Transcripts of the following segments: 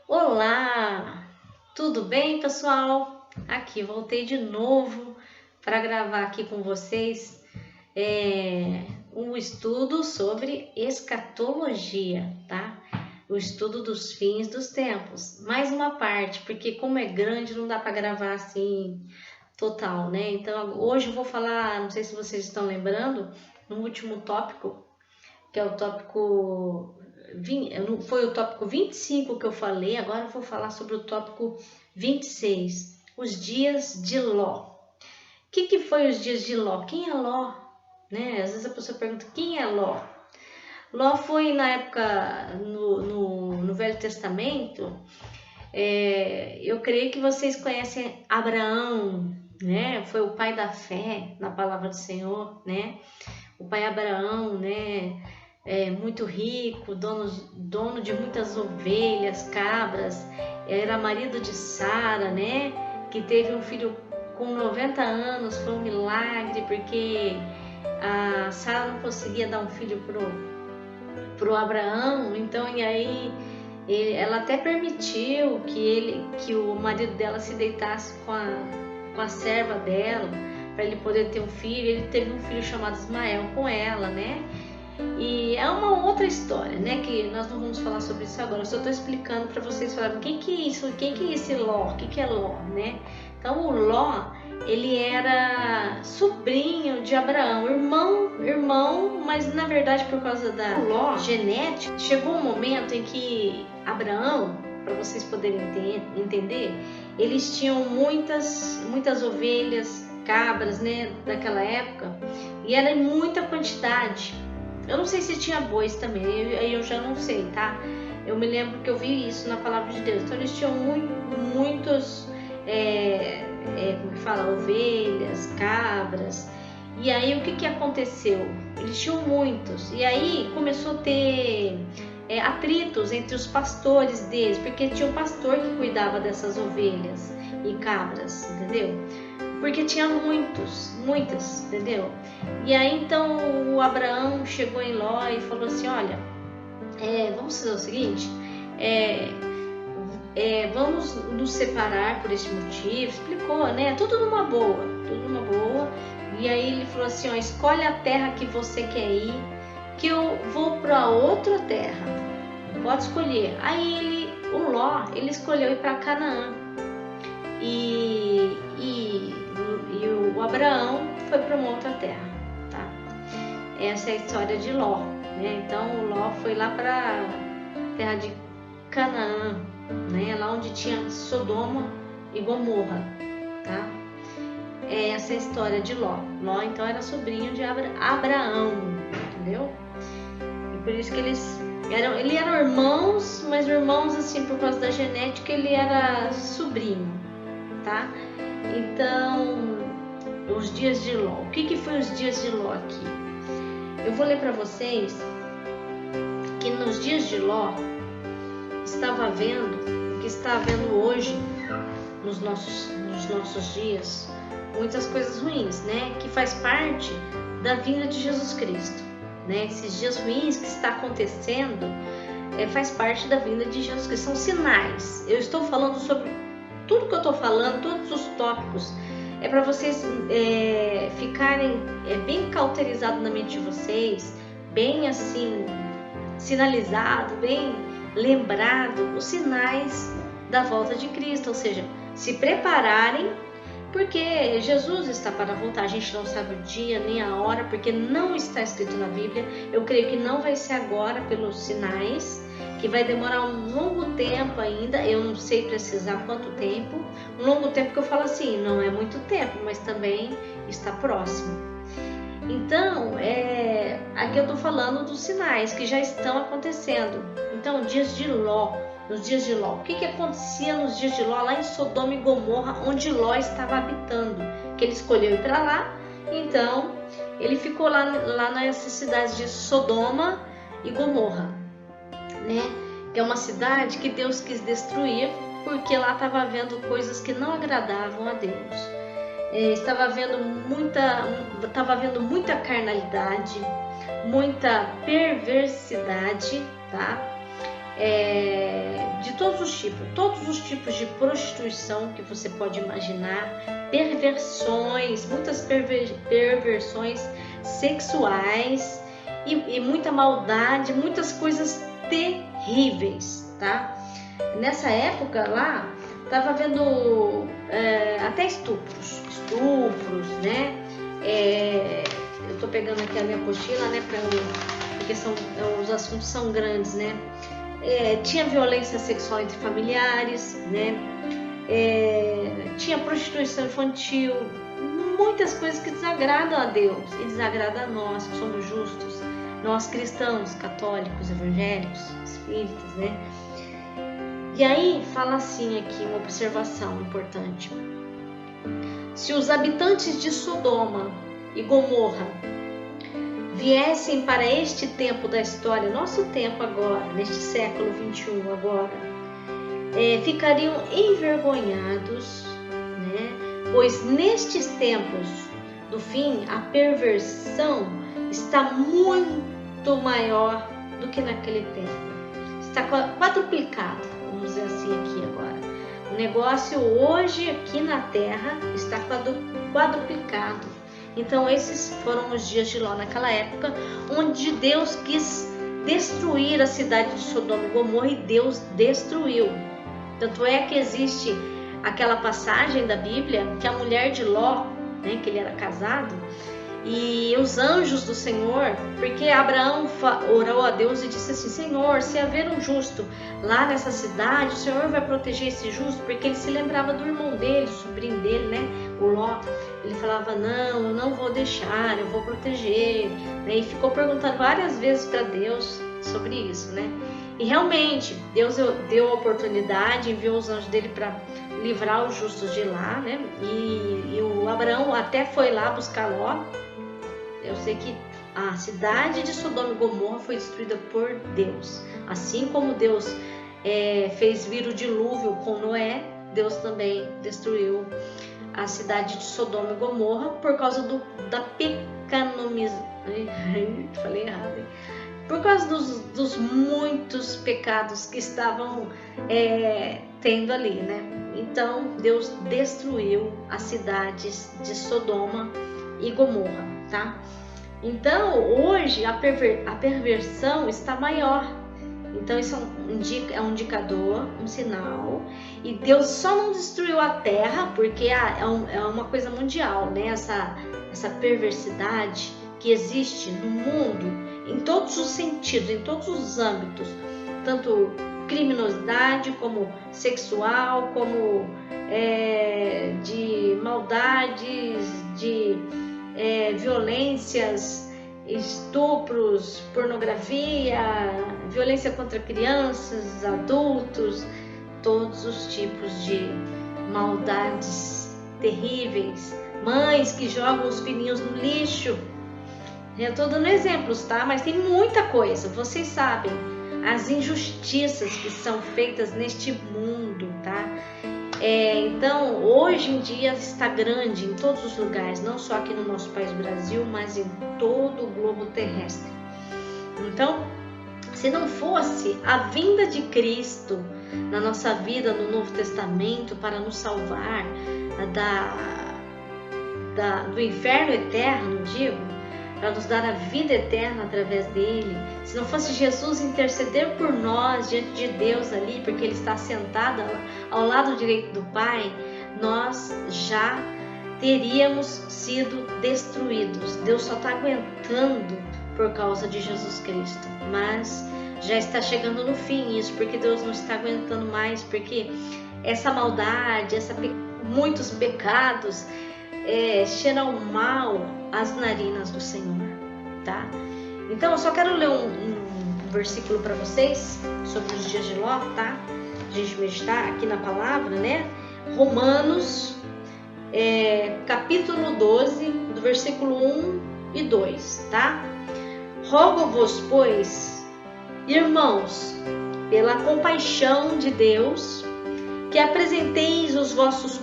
Olá, tudo bem, pessoal? Aqui voltei de novo para gravar aqui com vocês um estudo sobre escatologia, tá? O estudo dos fins dos tempos. Mais uma parte, porque como é grande não dá para gravar assim total, né? Então hoje eu vou falar, não sei se vocês estão lembrando, no último tópico, que é o tópico foi o tópico 25 que eu falei, agora eu vou falar sobre o tópico 26, os dias de Ló. O que foi os dias de Ló? Quem é Ló? Né? Às vezes a pessoa pergunta, quem é Ló? Ló foi na época, no Velho Testamento, eu creio que vocês conhecem Abraão, né? Foi o pai da fé na palavra do Senhor, né? O pai Abraão, né? Muito rico, dono de muitas ovelhas, cabras, era marido de Sara, né? Que teve um filho com 90 anos, foi um milagre, porque a Sara não conseguia dar um filho pro Abraão, então e aí ela até permitiu que o marido dela se deitasse com a serva dela, para ele poder ter um filho. Ele teve um filho chamado Ismael com ela, né? E é uma outra história, né? Que nós não vamos falar sobre isso agora. Eu só estou explicando para vocês falarem quem que é isso, quem que é esse Ló, o que é Ló, né? Então o Ló, ele era sobrinho de Abraão, irmão, mas na verdade por causa da Ló genética, chegou um momento em que Abraão, para vocês poderem entender, eles tinham muitas ovelhas, cabras, né, daquela época, e era em muita quantidade. Eu não sei se tinha bois também, aí eu já não sei, tá? Eu me lembro que eu vi isso na palavra de Deus. Então eles tinham muitos, como que fala, ovelhas, cabras. E aí o que aconteceu? Eles tinham muitos. E aí começou a ter atritos entre os pastores deles, porque tinha um pastor que cuidava dessas ovelhas e cabras, entendeu? Porque tinha muitas, entendeu? E aí então o Abraão chegou em Ló e falou assim, olha, vamos fazer o seguinte, vamos nos separar por esse motivo, explicou, né? Tudo numa boa. E aí ele falou assim, ó, escolhe a terra que você quer ir, que eu vou para outra terra, pode escolher. Aí o Ló, ele escolheu ir para Canaã. E o Abraão foi para uma outra terra, tá? Essa é a história de Ló, né? Então o Ló foi lá para a terra de Canaã, né? Lá onde tinha Sodoma e Gomorra, tá? Essa é a história de Ló. Ló então era sobrinho de Abraão, entendeu? E por isso que eles eram irmãos, mas irmãos assim por causa da genética, ele era sobrinho, tá? Então, os dias de Ló. O que foi os dias de Ló aqui? Eu vou ler para vocês que nos dias de Ló estava havendo, o que está havendo hoje nos nossos dias, muitas coisas ruins, né? Que faz parte da vinda de Jesus Cristo, né? Esses dias ruins que está acontecendo faz parte da vinda de Jesus Cristo, são sinais. Eu estou falando sobre tudo que eu estou falando, todos os tópicos, é para vocês ficarem bem cauterizados na mente de vocês, bem assim, sinalizado, bem lembrado, os sinais da volta de Cristo, ou seja, se prepararem, porque Jesus está para voltar. A gente não sabe o dia nem a hora, porque não está escrito na Bíblia. Eu creio que não vai ser agora pelos sinais, que vai demorar um longo tempo ainda, eu não sei precisar quanto tempo, um longo tempo que eu falo assim, não é muito tempo, mas também está próximo. Então, aqui eu estou falando dos sinais que já estão acontecendo. Então, nos dias de Ló, o que acontecia nos dias de Ló lá em Sodoma e Gomorra, onde Ló estava habitando, que ele escolheu ir para lá, então ele ficou lá nessas cidades de Sodoma e Gomorra, né? Que é uma cidade que Deus quis destruir, porque lá estava havendo coisas que não agradavam a Deus. Estava havendo muita carnalidade, muita perversidade, tá? De todos os tipos de prostituição que você pode imaginar, perversões, muitas perversões sexuais e muita maldade, muitas coisas terríveis, tá? Nessa época lá, tava vendo até estupros, né? Eu tô pegando aqui a minha apostila, né, porque os assuntos são grandes, né? Tinha violência sexual entre familiares, né? Tinha prostituição infantil, muitas coisas que desagradam a Deus e desagradam a nós, que somos justos, nós cristãos, católicos, evangélicos, espíritas, né? E aí fala assim aqui, uma observação importante. Se os habitantes de Sodoma e Gomorra viessem para este tempo da história, nosso tempo agora, neste século 21 agora, ficariam envergonhados, né? Pois nestes tempos do fim, a perversão está muito maior do que naquele tempo. Está quadruplicado, vamos dizer assim aqui agora. O negócio hoje aqui na Terra está quadruplicado. Então esses foram os dias de Ló naquela época, onde Deus quis destruir a cidade de Sodoma e Gomorra, e Deus destruiu. Tanto é que existe aquela passagem da Bíblia que a mulher de Ló, né, que ele era casado, e os anjos do Senhor, porque Abraão orou a Deus e disse assim: Senhor, se haver um justo lá nessa cidade, o Senhor vai proteger esse justo, porque ele se lembrava do irmão dele, sobrinho dele, né, o Ló. Ele falava: não, eu não vou deixar, eu vou proteger, né? E ficou perguntando várias vezes para Deus sobre isso, né? E realmente Deus deu a oportunidade, enviou os anjos dele para livrar os justos de lá, né? E o Abraão até foi lá buscar Ló. Eu sei que a cidade de Sodoma e Gomorra foi destruída por Deus. Assim como Deus fez vir o dilúvio com Noé, Deus também destruiu a cidade de Sodoma e Gomorra por causa da pecamização. Falei errado, hein? Por causa dos muitos pecados que estavam tendo ali, né? Então Deus destruiu as cidades de Sodoma e Gomorra, tá? Então hoje a perversão está maior. Então isso é um indicador, um sinal. E Deus só não destruiu a terra porque é uma coisa mundial, né? Essa perversidade que existe no mundo, em todos os sentidos, em todos os âmbitos, tanto criminosidade como sexual, como de maldades, de violências, estupros, pornografia, violência contra crianças, adultos, todos os tipos de maldades terríveis, mães que jogam os filhinhos no lixo. Eu estou dando exemplos, tá? Mas tem muita coisa, vocês sabem, as injustiças que são feitas neste mundo, tá? Então, hoje em dia está grande em todos os lugares, não só aqui no nosso país Brasil, mas em todo o globo terrestre. Então, se não fosse a vinda de Cristo na nossa vida no Novo Testamento para nos salvar do inferno eterno, para nos dar a vida eterna através dele, se não fosse Jesus interceder por nós diante de Deus ali, porque ele está sentado ao lado direito do Pai, nós já teríamos sido destruídos. Deus só está aguentando por causa de Jesus Cristo, mas já está chegando no fim isso, porque Deus não está aguentando mais, porque essa maldade, muitos pecados cheiram mal às narinas do Senhor, tá? Então eu só quero ler um versículo para vocês sobre os dias de Ló, tá? A gente meditar aqui na palavra, né? Romanos, capítulo 12, do versículo 1 e 2, tá? Rogo-vos, pois, irmãos, pela compaixão de Deus, que apresenteis os vossos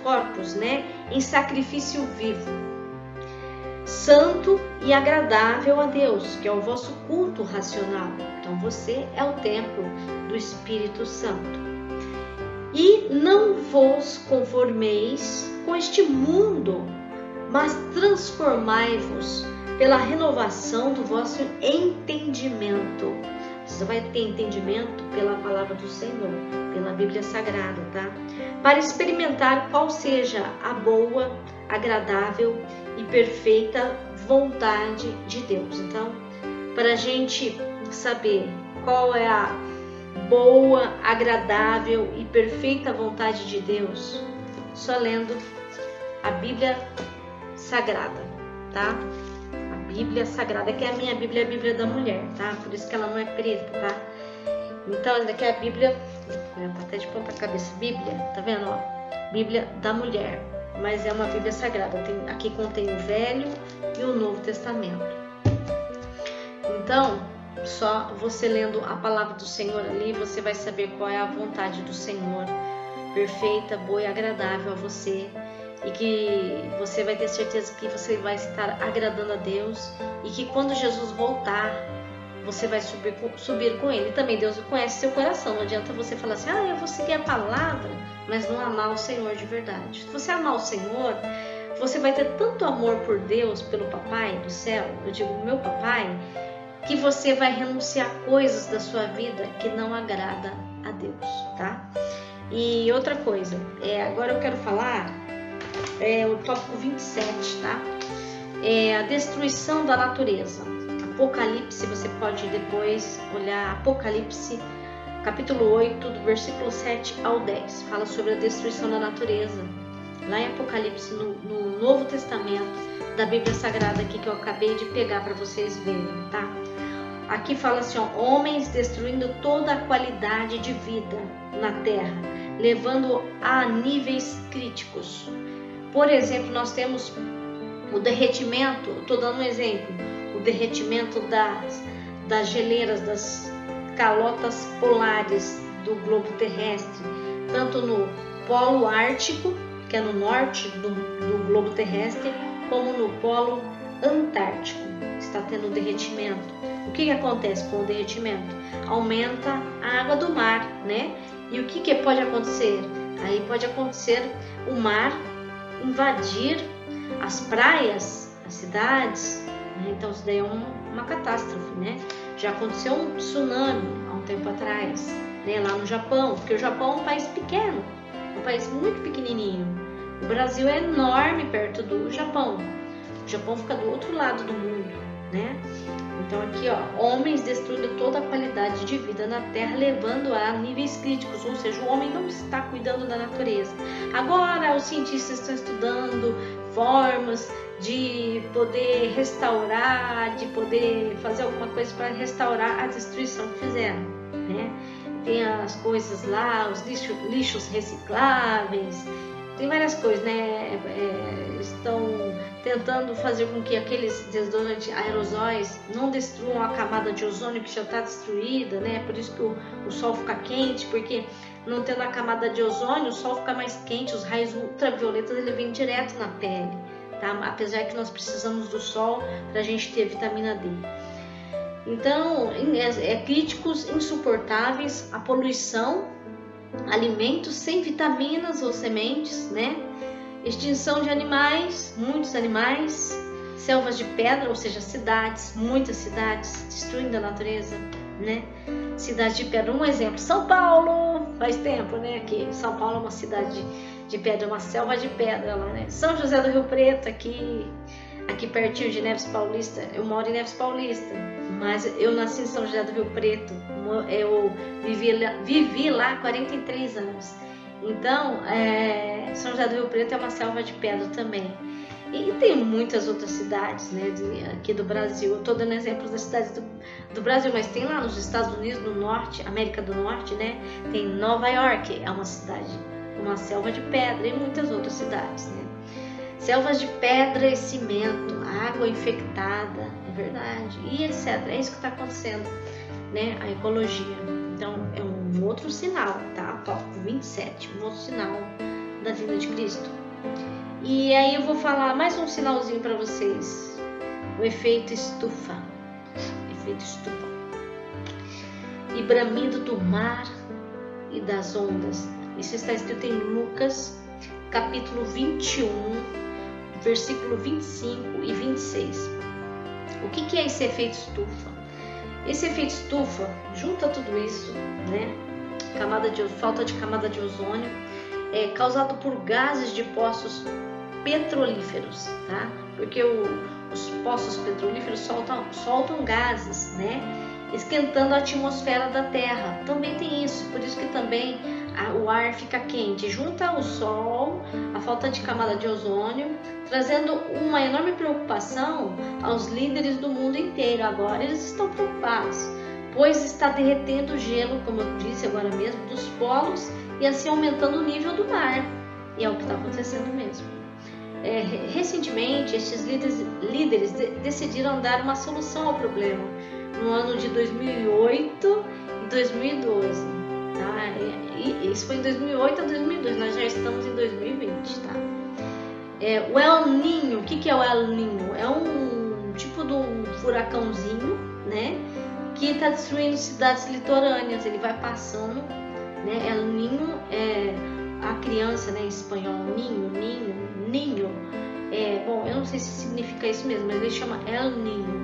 corpos, né, em sacrifício vivo, santo e agradável a Deus, que é o vosso culto racional. Então você é o templo do Espírito Santo. E não vos conformeis com este mundo, mas transformai-vos pela renovação do vosso entendimento. Você vai ter entendimento pela palavra do Senhor, pela Bíblia Sagrada, tá? Para experimentar qual seja a boa, agradável e perfeita vontade de Deus. Então, para a gente saber qual é a boa, agradável e perfeita vontade de Deus, só lendo a Bíblia Sagrada, tá? A Bíblia Sagrada, que é a minha Bíblia, é a Bíblia da mulher, tá? Por isso que ela não é preta, tá? Então, essa daqui é a Bíblia, tá até de ponta cabeça, Bíblia, tá vendo, ó? Bíblia da mulher, mas é uma Bíblia Sagrada. Aqui contém o Velho e o Novo Testamento. Então, só você lendo a palavra do Senhor ali, você vai saber qual é a vontade do Senhor, perfeita, boa e agradável a você, e que você vai ter certeza que você vai estar agradando a Deus, e que quando Jesus voltar, você vai subir com Ele. Também Deus conhece seu coração. Não adianta você falar assim, eu vou seguir a palavra, mas não amar o Senhor de verdade. Se você amar o Senhor, você vai ter tanto amor por Deus, pelo Papai do céu, eu digo meu Papai, que você vai renunciar coisas da sua vida que não agrada a Deus, tá? E outra coisa, agora eu quero falar o tópico 27, tá? A destruição da natureza. Apocalipse, você pode depois olhar Apocalipse, capítulo 8, do versículo 7 ao 10. Fala sobre a destruição da natureza. Lá em Apocalipse, no Novo Testamento, da Bíblia Sagrada aqui, que eu acabei de pegar para vocês verem, tá? Aqui fala assim, homens destruindo toda a qualidade de vida na Terra, levando a níveis críticos. Por exemplo, nós temos o derretimento, estou dando um exemplo, o derretimento das geleiras, das calotas polares do globo terrestre, tanto no polo ártico, que é no norte do globo terrestre, como no polo antártico. Está tendo derretimento. O que acontece com o derretimento? Aumenta a água do mar, né? E o que pode acontecer? Aí pode acontecer o mar invadir as praias, as cidades, né? Então isso daí é uma catástrofe, né? Já aconteceu um tsunami há um tempo atrás, né? Lá no Japão, porque o Japão é um país pequeno, um país muito pequenininho. O Brasil é enorme perto do Japão. O Japão fica do outro lado do mundo, né? Então aqui, homens destruindo toda a qualidade de vida na Terra, levando a níveis críticos, ou seja, o homem não está cuidando da natureza. Agora os cientistas estão estudando formas de poder restaurar, de poder fazer alguma coisa para restaurar a destruição que fizeram, né? Tem as coisas lá, os lixos recicláveis, tem várias coisas, né? Estão tentando fazer com que aqueles desodorantes aerosóis não destruam a camada de ozônio que já está destruída, né? Por isso que o sol fica quente, porque não tendo a camada de ozônio, o sol fica mais quente, os raios ultravioletas ele vem direto na pele, tá? Apesar que nós precisamos do sol para a gente ter vitamina D. Então, críticos insuportáveis, a poluição, alimentos sem vitaminas ou sementes, né? Extinção de animais, muitos animais, selvas de pedra, ou seja, cidades, muitas cidades, destruindo a natureza, né? Cidade de pedra, um exemplo, São Paulo, faz tempo, né? Aqui, São Paulo é uma cidade de pedra, uma selva de pedra lá, né? São José do Rio Preto, aqui pertinho de Neves Paulista, eu moro em Neves Paulista, mas eu nasci em São José do Rio Preto, eu vivi lá 43 anos. Então, São José do Rio Preto é uma selva de pedra também. E tem muitas outras cidades, né, aqui do Brasil. Eu estou dando exemplos das cidades do Brasil, mas tem lá nos Estados Unidos, no Norte, América do Norte, né? Tem Nova York, é uma cidade, uma selva de pedra, e muitas outras cidades, né? Selvas de pedra e cimento, água infectada, é verdade, e etc. É isso que está acontecendo, né? A ecologia. Então, é um outro sinal, tá? Tópico 27, um outro sinal da vinda de Cristo. E aí eu vou falar mais um sinalzinho para vocês. o efeito estufa. E bramido do mar e das ondas. Isso está escrito em Lucas, capítulo 21, versículo 25 e 26. O que é esse efeito estufa? Esse efeito estufa junta tudo isso, né? Falta de camada de ozônio, causado por gases de poços petrolíferos, tá? Porque os poços petrolíferos soltam gases, né? Esquentando a atmosfera da Terra. Também tem isso, por isso que também o ar fica quente. Junta o Sol, a falta de camada de ozônio, trazendo uma enorme preocupação aos líderes do mundo inteiro. Agora eles estão preocupados, pois está derretendo o gelo, como eu disse agora mesmo, dos polos e assim aumentando o nível do mar. E é o que está acontecendo mesmo. Recentemente, estes líderes decidiram dar uma solução ao problema no ano de 2008 e 2012. Tá? Isso foi em 2008 a 2012, nós já estamos em 2020. Tá? O El Niño, o que é o El Niño? É um tipo de um furacãozinho, né? Que está destruindo cidades litorâneas. Ele vai passando, né? El Niño é a criança, né? Em espanhol, ninho. Bom, eu não sei se significa isso mesmo, mas ele chama El Niño.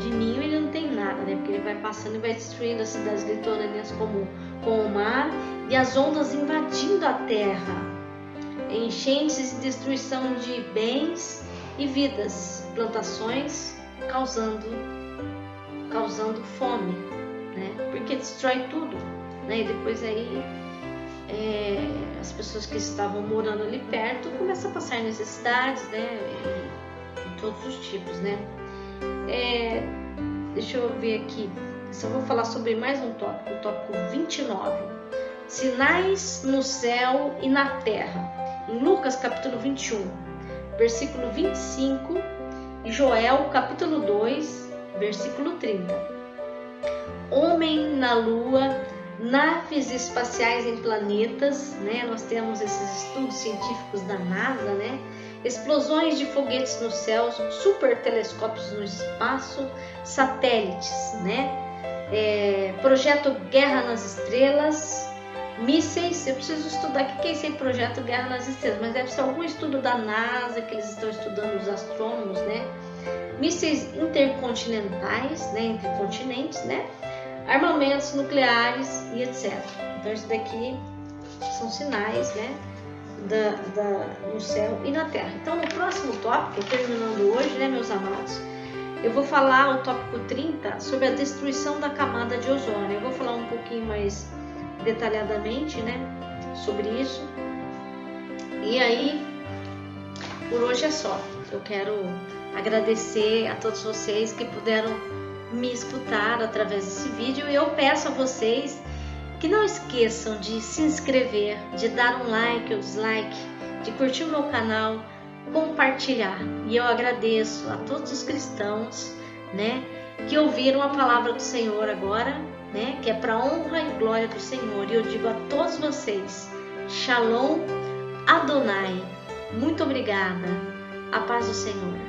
De ninho ele não tem nada, né? Porque ele vai passando e vai destruindo as cidades litorâneas com o mar e as ondas invadindo a terra, enchentes e destruição de bens e vidas, plantações causando fome, né? Porque destrói tudo, né? E depois aí as pessoas que estavam morando ali perto começam a passar necessidades, né? De todos os tipos, né? Deixa eu ver aqui, só vou falar sobre mais um tópico, o tópico 29. Sinais no céu e na terra. Em Lucas capítulo 21, versículo 25 e Joel capítulo 2, versículo 30. Homem na lua, naves espaciais em planetas, né? Nós temos esses estudos científicos da NASA, né? Explosões de foguetes no céu, super telescópios no espaço, satélites, né? Projeto Guerra nas Estrelas, mísseis. Eu preciso estudar o que é esse projeto Guerra nas Estrelas, mas deve ser algum estudo da NASA que eles estão estudando, os astrônomos, né? Mísseis intercontinentais, né? Entre continentes, né? Armamentos nucleares e etc. Então isso daqui são sinais, né? No céu e na terra. Então no próximo tópico, terminando hoje, né, meus amados, eu vou falar o tópico 30 sobre a destruição da camada de ozônio. Eu vou falar um pouquinho mais detalhadamente, né, sobre isso. E aí, por hoje é só. Eu quero agradecer a todos vocês que puderam me escutar através desse vídeo, e eu peço a vocês que não esqueçam de se inscrever, de dar um like ou dislike, de curtir o meu canal, compartilhar. E eu agradeço a todos os cristãos, né, que ouviram a palavra do Senhor agora, né, que é para honra e glória do Senhor. E eu digo a todos vocês, Shalom Adonai. Muito obrigada. A paz do Senhor.